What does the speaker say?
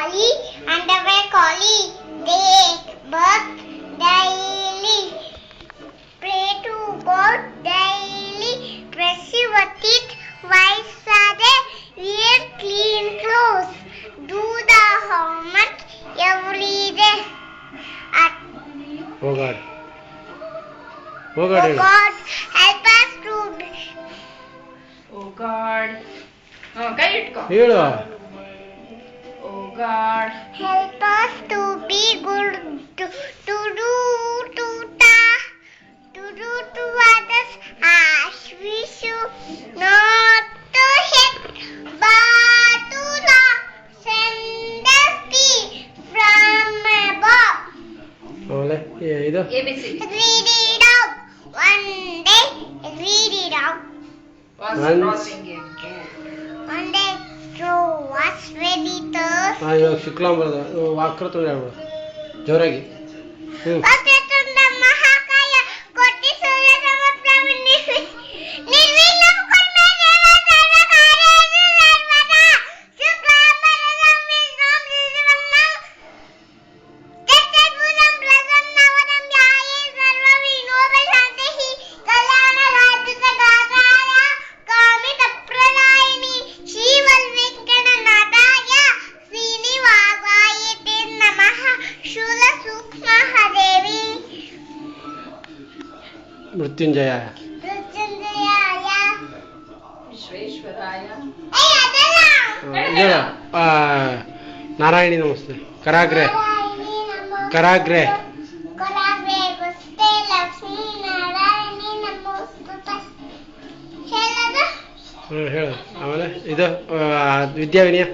Dolly and a collie. They bark daily. Pray to God daily. Brush your teeth twice a day. Wear clean clothes. Do the homework every day. Oh God. Oh Oh God. God, help us to be. Oh God. ಕೈ ಇಟ್ಕೋ. ಹೇಳು. Oh God. Help us to be good, to do to others as we should, not to hate, but to love. Send us peace from above. ಆಮೇಲೆ ಇದು ABCD. Read it out. One day, read it out. Was Once. crossing it. One day, Joe was very thirsty. ಇವಾಗ ಶುಕ್ಲಾಂಬರದ ವಾಕೃತ ಹೇಳ್ಬಿಡು ಜೋರಾಗಿ. ವಕ್ರತುಂಡ ಮಹಾಕಾಯ ಕೋಟಿ ಸೂರ್ಯ ಸಮಪ್ರಭ ನಿರ್ವಿಘ್ನಂ ಕುರು ಮೇ ದೇವ ಸರ್ವ ಕಾರ್ಯೇಷು ಸರ್ವದಾ ಶುಕ್ಲಾಂಬರಧರಂ ವಿಷ್ಣುಂ ಶಶಿವರ್ಣಂ ಚತುರ್ಭುಜಂ ಪ್ರಸನ್ನವದಂ ಧ್ಯಾಯೇ ಸರ್ವವಿಘ್ನೋಪಶಾಂತಿಃ ಕಲ್ಯಾಣರಾಜ್ಯಸಗಾತ್ರಾಯ ಕಾಮಿತಪ್ರದಾಯಿನಿ ಶ್ರೀವಲ್ವೆಂಕಟನಾಥಾಯ ಶ್ರೀನಿವಾಸಾಯ ತೇ ನಮಃ ಶೂಲಸೂಕ್ಷ್ಮಹದೇವಿ ಮೃತ್ಯುಂಜಯ. ಮೃತ್ಯುಂಜಯಾಯ ವಿಶ್ವೇಶ್ವರಾಯ. ಅದಲ್ಲ ಇದು ನಾರಾಯಣಿ ನಮಸ್ತೆ. ಕರಾಗ್ರೆ ನಾರಾಯಣಿ ನಮೋಸ್ತುತೆ. ಕರಾಗ್ರೆ ಕರಾಗ್ರೆ ವಸ್ತೆ ಲಕ್ಷ್ಮೀ ನಾರಾಯಣಿ ನಮೋಸ್ತುತೆ. ಹೇಳದ ಹೇಳು. ಆಮೇಲೆ ಇದು ವಿದ್ಯಾವಿನಯ.